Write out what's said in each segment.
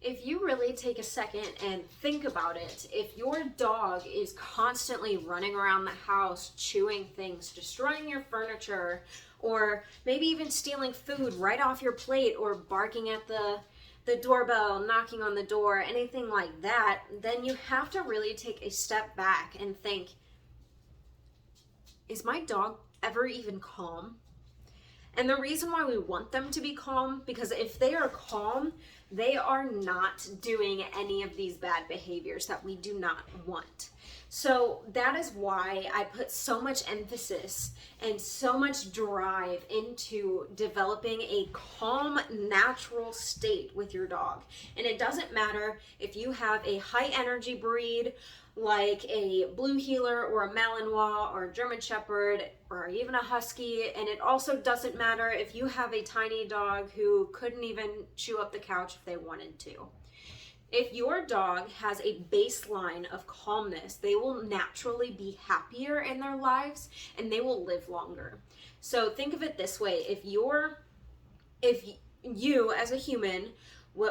If you really take a second and think about it, if your dog is constantly running around the house, chewing things, destroying your furniture, or maybe even stealing food right off your plate, or barking at the doorbell, knocking on the door, anything like that, then you have to really take a step back and think, is my dog ever even calm? And the reason why we want them to be calm, because if they are calm, they are not doing any of these bad behaviors that we do not want. So that is why I put so much emphasis and so much drive into developing a calm, natural state with your dog. And it doesn't matter if you have a high energy breed like a Blue Heeler or a Malinois or a German Shepherd or even a Husky, and it also doesn't matter if you have a tiny dog who couldn't even chew up the couch if they wanted to. If your dog has a baseline of calmness, they will naturally be happier in their lives and they will live longer. So think of it this way, if you as a human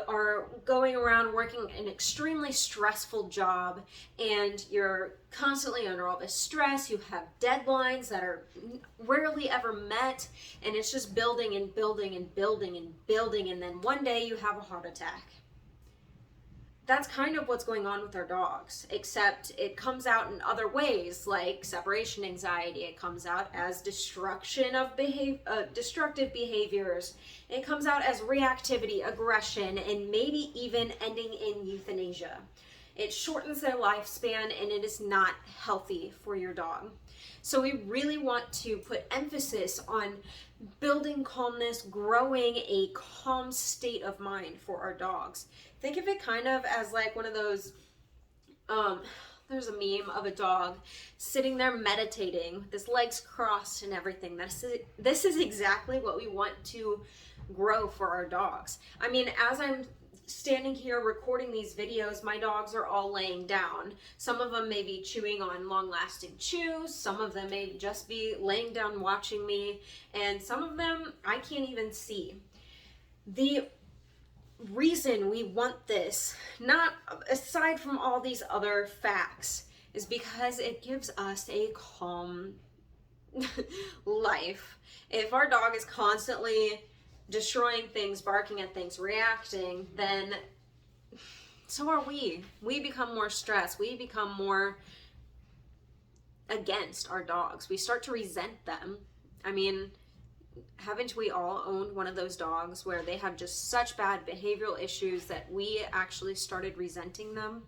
are going around working an extremely stressful job and you're constantly under all this stress, you have deadlines that are rarely ever met, and it's just building and building and building and building, and then one day you have a heart attack. That's kind of what's going on with our dogs, except it comes out in other ways, like separation anxiety. It comes out as destructive behaviors. It comes out as reactivity, aggression, and maybe even ending in euthanasia. It shortens their lifespan, and it is not healthy for your dog. So we really want to put emphasis on building calmness, growing a calm state of mind for our dogs. Think of it kind of as like one of those, there's a meme of a dog sitting there meditating with his legs crossed and everything. This is exactly what we want to grow for our dogs. I mean, as I'm standing here recording these videos, my dogs are all laying down. Some of them may be chewing on long-lasting chews, some of them may just be laying down watching me, and some of them I can't even see. The reason we want this, not aside from all these other facts, is because it gives us a calm life. If our dog is constantly destroying things, barking at things, reacting, then so are we. We become more stressed. We become more against our dogs. We start to resent them. I mean, haven't we all owned one of those dogs where they have just such bad behavioral issues that we actually started resenting them?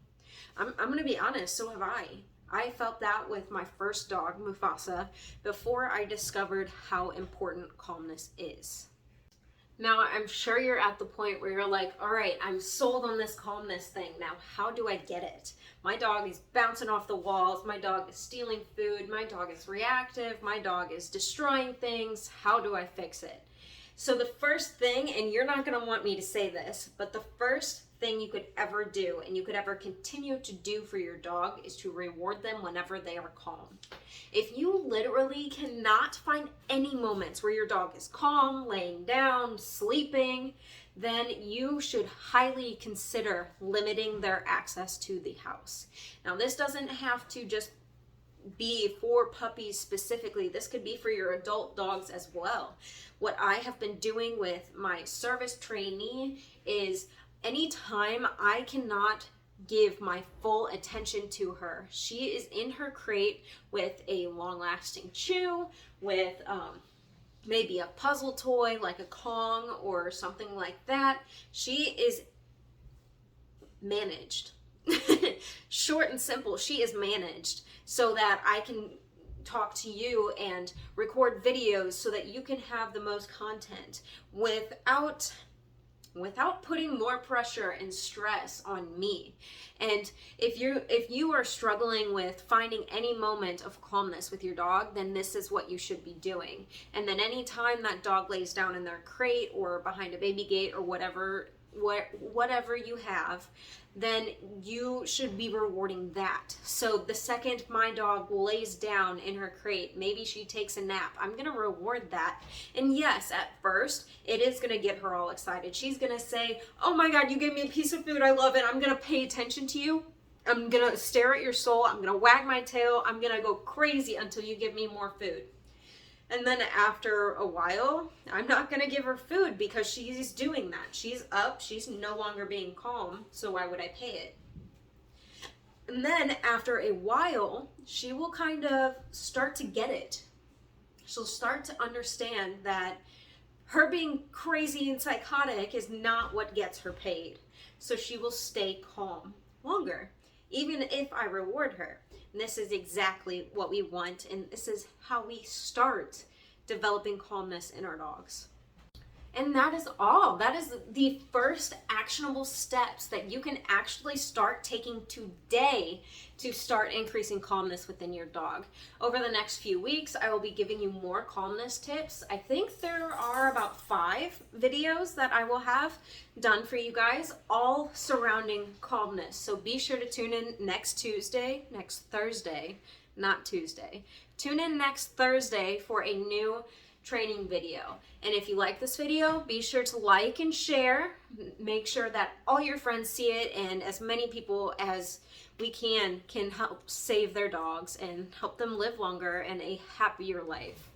I'm going to be honest, so have I. I felt that with my first dog, Mufasa, before I discovered how important calmness is. Now, I'm sure you're at the point where you're like, all right, I'm sold on this calmness thing. Now, how do I get it? My dog is bouncing off the walls. My dog is stealing food. My dog is reactive. My dog is destroying things. How do I fix it? So the first thing, and you're not going to want me to say this, but the first thing you could ever do and you could ever continue to do for your dog is to reward them whenever they are calm. If you literally cannot find any moments where your dog is calm, laying down, sleeping, then you should highly consider limiting their access to the house. Now, this doesn't have to just be for puppies specifically. This could be for your adult dogs as well. What I have been doing with my service trainee is anytime I cannot give my full attention to her, she is in her crate with a long-lasting chew, with maybe a puzzle toy like a Kong or something like that. She is managed. Short and simple, she is managed so that I can talk to you and record videos so that you can have the most content without putting more pressure and stress on me. And if you are struggling with finding any moment of calmness with your dog, then this is what you should be doing. And then anytime that dog lays down in their crate or behind a baby gate or whatever whatever you have, then you should be rewarding that. So the second my dog lays down in her crate, maybe she takes a nap, I'm gonna reward that. And yes, at first, it is gonna get her all excited. She's gonna say, oh my God, you gave me a piece of food, I love it, I'm gonna pay attention to you. I'm gonna stare at your soul, I'm gonna wag my tail, I'm gonna go crazy until you give me more food. And then after a while, I'm not gonna give her food because she's doing that. She's up, she's no longer being calm, so why would I pay it? And then after a while, she will kind of start to get it. She'll start to understand that her being crazy and psychotic is not what gets her paid. So she will stay calm longer, even if I reward her. And this is exactly what we want, and this is how we start developing calmness in our dogs. And that is all. That is the first actionable steps that you can actually start taking today to start increasing calmness within your dog. Over the next few weeks, I will be giving you more calmness tips. I think there are about 5 videos that I will have done for you guys, all surrounding calmness. So be sure to tune in next Thursday, not Tuesday. Tune in next Thursday for a new training video. And if you like this video, be sure to like and share. Make sure that all your friends see it, and as many people as we can help save their dogs and help them live longer and a happier life.